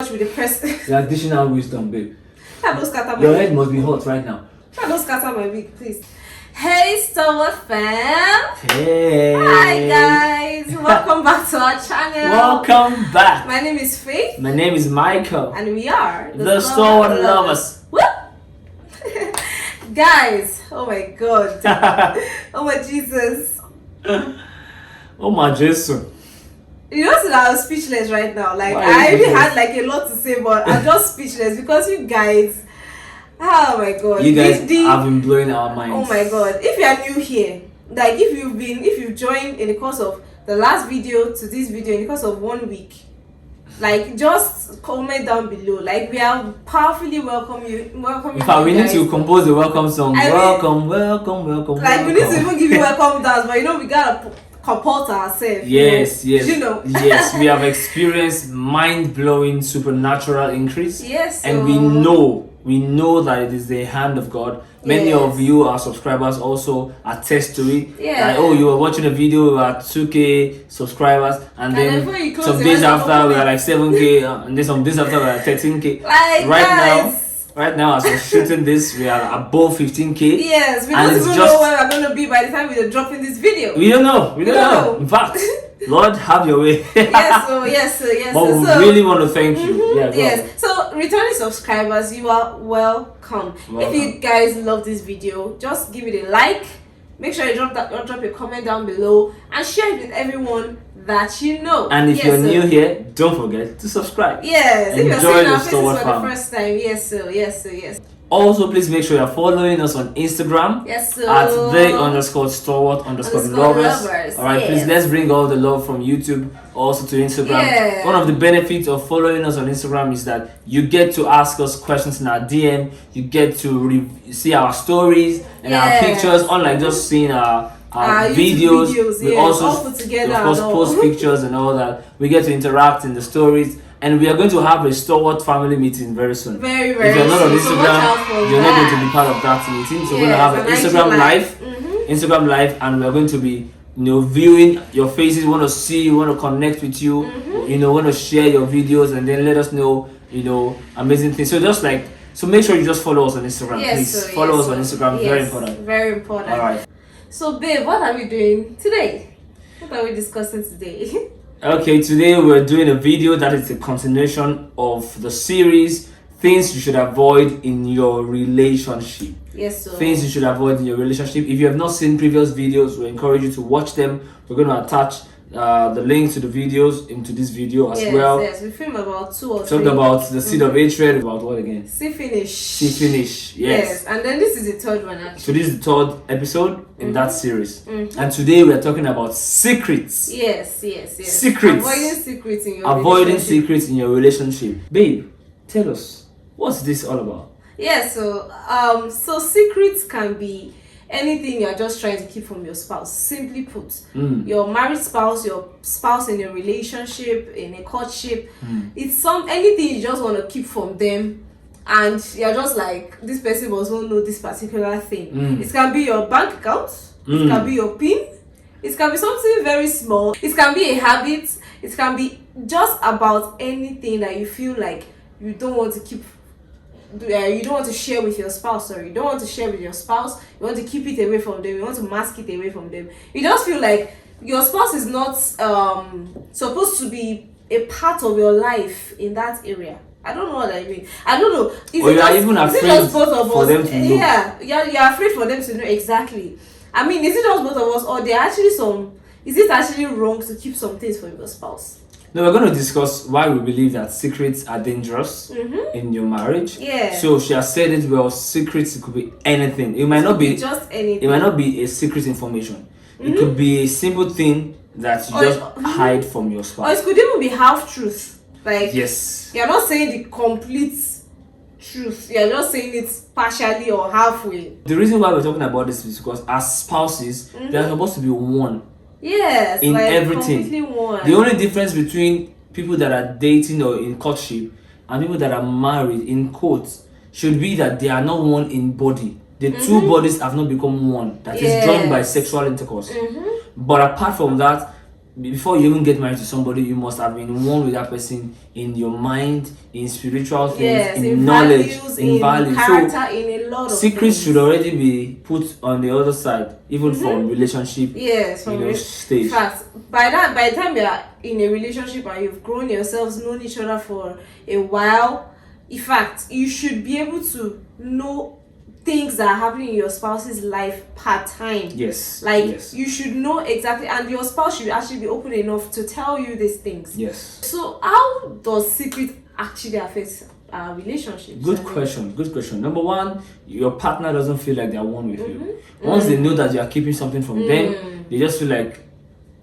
much with the person. You're dishing out wisdom, babe. Don't scatter my Your head must be hot right now. Don't scatter my wig, please. Hey, Stalwart fam. Hey. Hi, guys. Welcome back to our channel. Welcome back. My name is Faith. My name is Michael. And we are the Stalwart Lovers. Woo! Guys, oh my God. Oh my Jesus. Oh my Jesus. You know that I'm speechless right now. Like, Why I you really had like a lot to say, but I'm just speechless because you guys, oh my God. You guys have been blowing our minds. Oh my God. If you are new here, like if you've joined in the course of the last video to this video in the course of 1 week, like just comment down below. Like we are powerfully welcoming you. In fact, we need to compose a welcome song. Welcome. Like we need to even give you welcome dance, but you know we gotta comport ourselves. Yes. You know. Yes, we have experienced mind-blowing supernatural increase. Yes. And we know that it is the hand of God. Many of you, our subscribers, also attest to it. Yeah. Like, oh, you were watching a video at 2K subscribers, and then some days after we are like 7K, and then some days after we are 13K. Like Right now, as we're shooting this, we are above 15K. Yes, we don't even know where we're going to be by the time we're dropping this video. We don't know. We don't know. In fact, Lord, have your way. yes. But we really want to thank you. Yes. So, returning subscribers, you are welcome. If you guys love this video, just give it a like. Make sure you drop a comment down below and share it with everyone that you know. And if you're new here, don't forget to subscribe. Yes. If you're seeing our faces for family. the first time, yes. Also, please make sure you're following us on Instagram. Yes, sir. At the_Stalwart_lovers. Alright, please let's bring all the love from YouTube also to Instagram. Yeah. One of the benefits of following us on Instagram is that you get to ask us questions in our DM. You get to see our stories and our pictures, unlike just seeing our videos. We also all put together, of course post pictures and all that. We get to interact in the stories. And we are going to have a Stalwart family meeting very soon. Very If you're not on Instagram, you're not going to be part of that meeting. So we're going to have an Instagram live. Instagram live, and we're going to be viewing your faces. We want to see you, want to connect with you, want to share your videos, and then let us know, amazing things. So make sure you just follow us on Instagram, please. Follow us on Instagram, very important. Very important. Alright. So babe, what are we doing today? What are we discussing today? Okay, today we're doing a video that is a continuation of the series Things You Should Avoid in Your Relationship. Yes, sir. Things you should avoid in your relationship. If you have not seen previous videos, we encourage you to watch them. We're going to attach the links to the videos into this video as well. Yes, we filmed about 2 or 3. Talked about the seed of hatred. About what again? See finish. See finish. Yes. And then this is the third one actually. So this is the third episode in that series. And today we are talking about secrets. Yes. Secrets. Avoiding secrets in your relationship. Babe, tell us, what's this all about? So secrets can be anything you're just trying to keep from your spouse. Simply put, your married spouse, your spouse in a relationship, in a courtship, it's anything you just want to keep from them, and you're just like, this person must not know this particular thing. It can be your bank account, it can be your PIN, it can be something very small, it can be a habit, it can be just about anything that you feel like you don't want to keep. You don't want to share with your spouse, you don't want to share with your spouse, you want to keep it away from them, you want to mask it away from them. You just feel like your spouse is not supposed to be a part of your life in that area. I don't know what I mean. I don't know. You are even afraid for them to know. Yeah, you're afraid for them to know exactly. I mean, is it just both of us, or is it actually wrong to keep some things from your spouse? No, we're going to discuss why we believe that secrets are dangerous in your marriage. Yeah. So she has said it well. Secrets could be anything. It might not be just anything. It might not be a secret information. It could be a simple thing that you just hide from your spouse. Or it could even be half truth. Like, yes, you're not saying the complete truth. You're just saying it partially or halfway. The reason why we're talking about this is because as spouses, they are supposed to be one. Yes, in everything. Completely one. The only difference between people that are dating or in courtship and people that are married, in quotes, should be that they are not one in body. The two bodies have not become one. That is joined by sexual intercourse. But apart from that, before you even get married to somebody, you must have been one with that person in your mind, in spiritual things, yes, in knowledge, values, in values. character, So in a lot of secrets things. should already be put on the other side, even from relationship. Yes, from stage. In fact, by the time you are in a relationship and you've grown yourselves, known each other for a while, in fact, you should be able to know things that are happening in your spouse's life part-time. Yes. Like, yes. you should know exactly, and your spouse should actually be open enough to tell you these things. Yes. So how does secret actually affect our relationships? Good question. Number one, your partner doesn't feel like they're one with you. Once they know that you are keeping something from them, they just feel like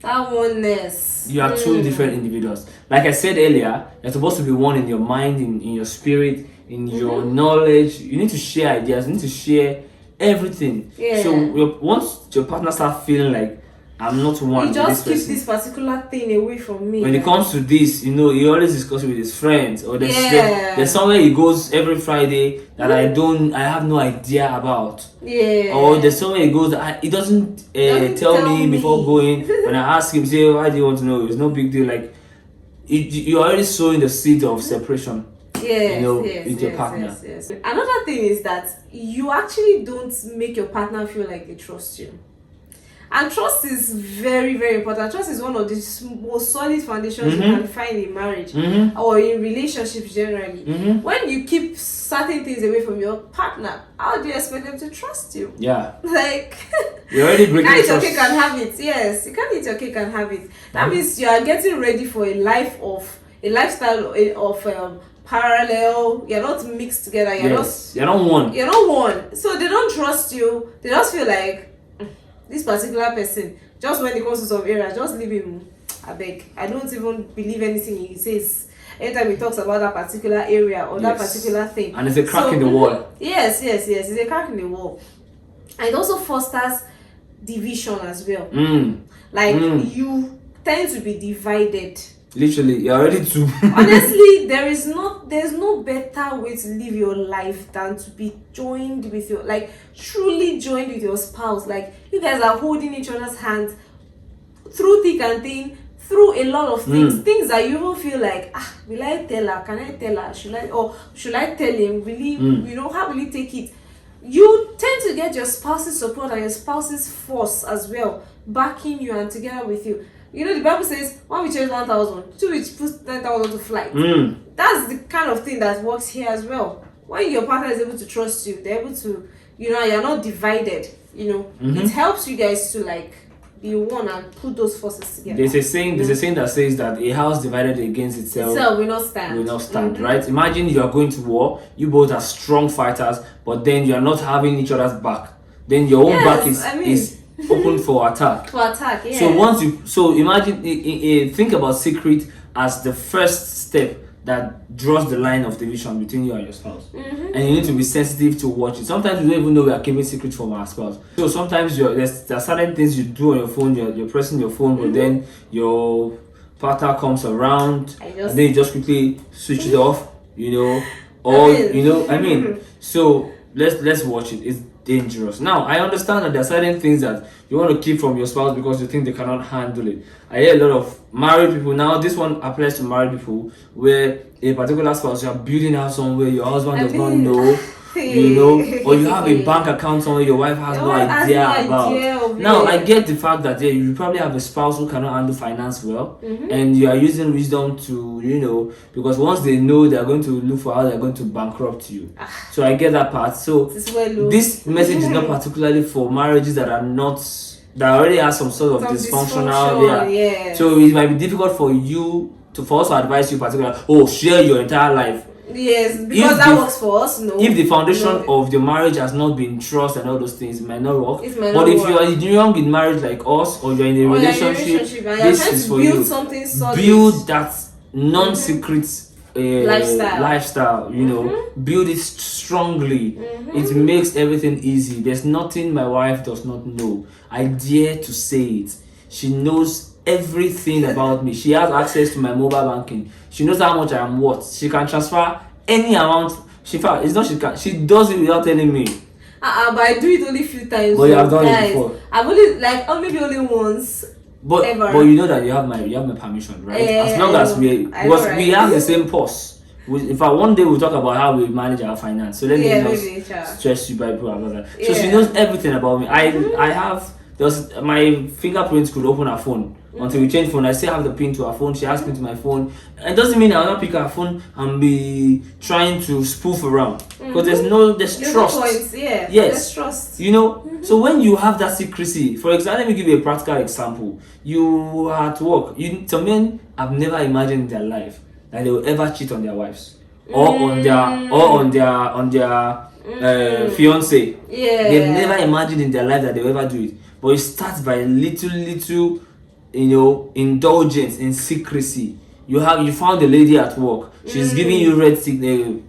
that oneness. You are two different individuals. Like I said earlier, you're supposed to be one in your mind, in your spirit, in your knowledge. You need to share ideas. You need to share everything. Yeah. So once your partner starts feeling like, I'm not one He with just this keeps person. this particular thing away from me. When it comes to this, he always discuss it with his friends, or Yeah. there's somewhere he goes every Friday that I have no idea about. Yeah. Or there's somewhere he goes that he doesn't tell me before going. When I ask him, say, why do you want to know? It's no big deal. Like, you're already sowing the seed of separation. Yes, with your partner. Yes. Another thing is that you actually don't make your partner feel like they trust you. And trust is very, very important. Trust is one of the most solid foundations you can find in marriage or in relationships generally. When you keep certain things away from your partner, how do you expect them to trust you? Yeah. Like, you're already breaking you can't eat trust. your cake and have it. Yes, you can't eat your cake and have it. That means you are getting ready for a lifestyle of parallel. You're not mixed together. You're not one. You're not one. So they don't trust you. They just feel like this particular person, just when it comes to some areas, just leave him. I beg. I don't even believe anything he says. Anytime he talks about that particular area or that particular thing. And it's a crack in the wall. Yes. It's a crack in the wall. And it also fosters division as well. Like, you tend to be divided. Literally, you're already two. Honestly, there's no better way to live your life than to be joined with truly joined with your spouse. Like, you guys are holding each other's hands through thick and thin, through a lot of things that you will feel like, will I tell her? Can I tell her? Should I tell him? Really, how will he take it? You tend to get your spouse's support and your spouse's force as well, backing you and together with you. The Bible says, one will chase 1,000, two will put 9,000 to flight. That's the kind of thing that works here as well. When your partner is able to trust you, they're able to, you're not divided. It helps you guys to be one and put those forces together. There's a saying that says that a house divided against itself will not stand. Right? Imagine you are going to war. You both are strong fighters, but then you are not having each other's back. Then your own back is open for attack. Yeah. So imagine, think about secret as the first step that draws the line of division between you and your spouse. And you need to be sensitive to watch it. Sometimes we don't even know we are keeping secrets from our spouse. So sometimes there are certain things you do on your phone, you're pressing your phone, but then your partner comes around and then you just quickly switch it off, so let's watch it. It's dangerous. Now, I understand that there are certain things that you want to keep from your spouse because you think they cannot handle it. I hear a lot of married people. Now, this one applies to married people where a particular spouse, you are building out somewhere, your husband does not know, or you have a bank account somewhere your wife has no idea about. Now, I get the fact that you probably have a spouse who cannot handle finance well, and you are using wisdom to, because once they know, they are going to look for how they are going to bankrupt you. So I get that part. So this message is not particularly for marriages that already have some sort of dysfunctional. Yeah. So it might be difficult for us to advise you particularly, share your entire life. Yes, because that works for us. No. If the foundation of the marriage has not been trust and all those things, it might not work. But if you are young in marriage like us, or you're in a relationship, this is for you. Something solid. Build that non-secret lifestyle. Build it strongly. It makes everything easy. There's nothing my wife does not know. I dare to say it. She knows everything about me. She has access to my mobile banking. She knows how much I am worth. She can transfer any amount. She does it without telling me. But I do it only a few times. But you have done it before. I've only maybe only once. But ever. but you know that you have my permission, right? As long as we we have the same pulse. In fact, one day we'll talk about how we manage our finance. So let me just stress you by blah, blah, blah. So she knows everything about me. I have my fingerprints could open her phone. Until we change phone, I still have the pin to her phone. She asked me to my phone. It doesn't mean I'll not pick her phone and be trying to spoof around. Because there's trust. Points, yes. There's trust. You know, so when you have that secrecy, for example, let me give you a practical example. You are at work. Some men have never imagined in their life that they will ever cheat on their wives or on their fiance. Yeah. They've never imagined in their life that they will ever do it. But it starts by little indulgence in secrecy. You found a lady at work. She's giving you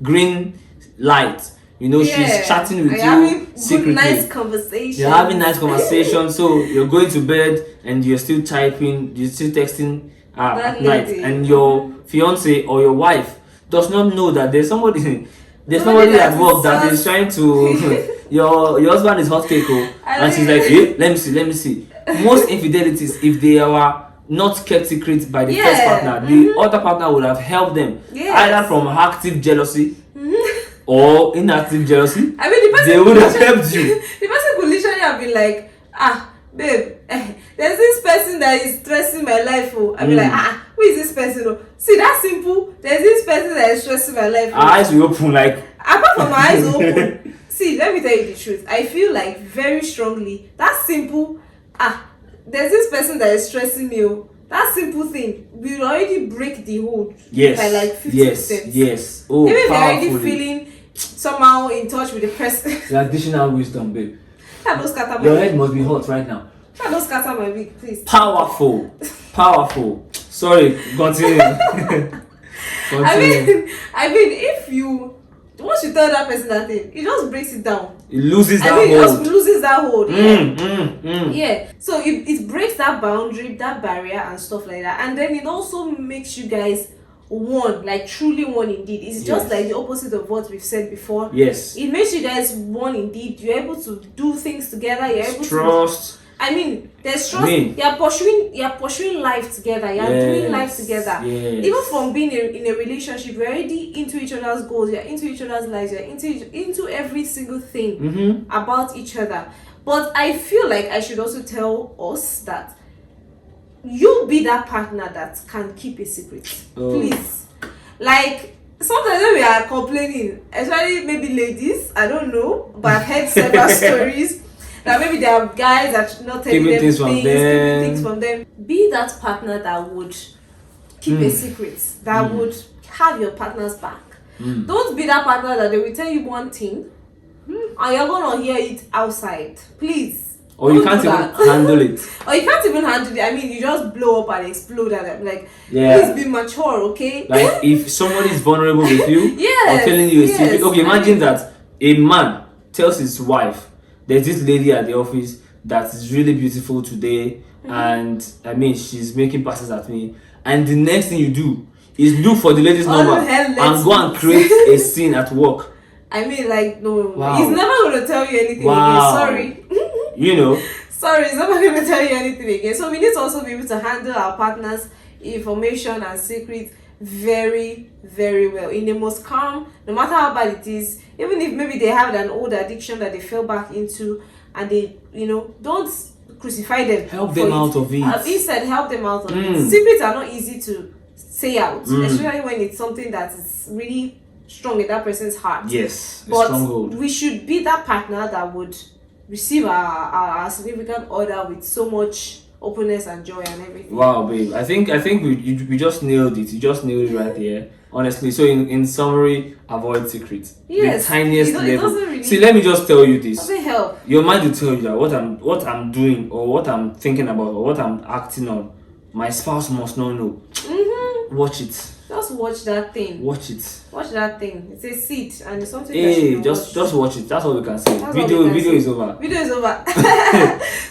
green light. She's chatting with you secretly. Nice conversation. You're having nice conversation. So you're going to bed and you're still typing, you're still texting at night, and your fiance or your wife does not know that there's somebody at work that is trying to. your husband is hot cake, and she's like, hey, let me see. Most infidelities, if they are not kept secret by the first partner, the other partner would have helped them either from active jealousy or inactive jealousy. I mean, they would have helped you. The person could literally have been like, babe, there's this person that is stressing my life. I'll be like, who is this person? See, that's simple. There's this person that is stressing my life. Our eyes will open like. Apart from my eyes open. See, let me tell you the truth. I feel like very strongly that simple. There's this person that is stressing me. That simple thing will already break the hold by like 50%. Yes. Oh, even if you're already feeling somehow in touch with the person. The additional wisdom, babe. Your head must be hot right now. Don't scatter my wig, please. Powerful. Sorry, continue. I mean, if you once you tell that person that thing, it just breaks it down. It loses that hold. It just loses that hold. Yeah. So it breaks that boundary, that barrier, and stuff like that. And then it also makes you guys one, like truly one indeed. It's just like the opposite of what we've said before. Yes. It makes you guys one indeed. You're able to do things together. You're able trust. I mean, there's trust. You're pursuing life together. You're doing life together. Yes. Even from being in a relationship, you're already into each other's goals. You're into each other's lives. You're into every single thing about each other. But I feel like I should also tell us that you'll be that partner that can keep a secret. Please. Like, sometimes when we are complaining, especially maybe ladies, I don't know, but I've heard several stories that maybe there are guys that not telling them things, keeping things from them. Be that partner that would keep a secret, that would have your partner's back. Don't be that partner that they will tell you one thing and you're gonna hear it outside. Please. Or you can't even handle it. Or you can't even handle it. I mean, you just blow up and explode at them. Like, please be mature, okay? Like, if somebody is vulnerable with you or telling you a secret. Okay, imagine that a man tells his wife, there's this lady at the office that is really beautiful today, and I mean, she's making passes at me. And the next thing you do is look for the lady's number and go and create a scene at work. I mean, like, no, he's never going to tell you anything again. Sorry. Sorry, he's never going to tell you anything again. So we need to also be able to handle our partner's information and secrets very, very well, in the most calm, no matter how bad it is. Even if maybe they have an old addiction that they fell back into, and they, don't crucify them. Help them out of it. Instead, help them out of it. Secrets are not easy to say out, especially when it's something that is really strong in that person's heart. Yes, but stronghold. We should be that partner that would receive our significant other with so much openness and joy and everything. Wow, babe. I think we just nailed it. You just nailed it right there. Honestly. So in summary, avoid secrets. Yes. The tiniest level. It doesn't really, see, let me just tell you this. Doesn't help. Your mind will tell you that what I'm doing or what I'm thinking about or what I'm acting on, my spouse must not know. Watch it. Just watch that thing. Watch it. Watch that thing. It's a seed and it's something just watch it. That's all we can say. Video is over. Video is over.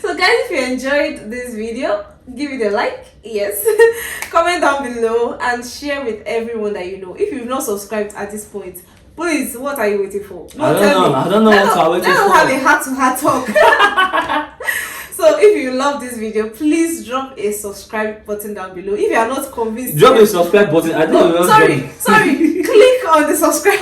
So guys, if you enjoyed this video, give it a like. Yes. Comment down below and share with everyone that you know. If you've not subscribed at this point, please, what are you waiting for? I don't know what I'm waiting for. Let's have a heart-to-heart talk. So if you love this video, please drop a subscribe button down below. If you are not convinced, drop a subscribe button. I don't know. Sorry. Click on the subscribe.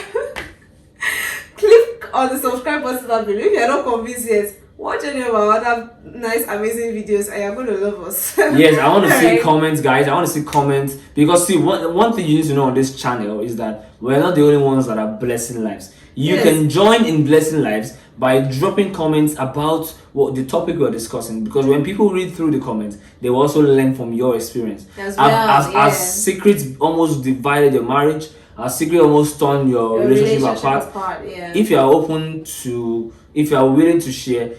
Click on the subscribe button down below. If you are not convinced yet, watch any of our other nice, amazing videos, and you're going to love us. Yes, I want to see comments, guys. I want to see comments, because see, one thing you need to know on this channel is that we're not the only ones that are blessing lives. You can join in blessing lives by dropping comments about what the topic we're discussing, because when people read through the comments, they will also learn from your experience. As secrets almost divided your marriage, as secret almost torn your relationship apart. If you are open to, if you are willing to share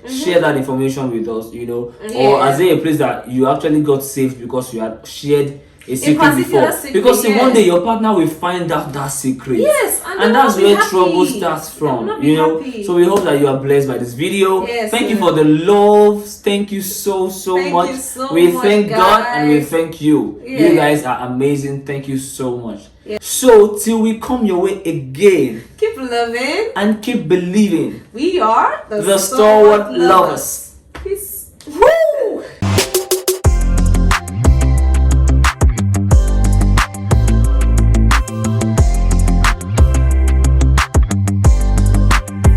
that information with us, you know, or as a place that you actually got saved because you had shared a secret before. Because see, one day your partner will find out that secret. Yes, and that's where trouble starts from. You know, so we hope that you are blessed by this video. Thank you for the love. Thank you so much. We thank God and we thank you. You guys are amazing. Thank you so much. So till we come your way again, keep loving and keep believing. We are the Stalwart Lovers. Peace. Woo!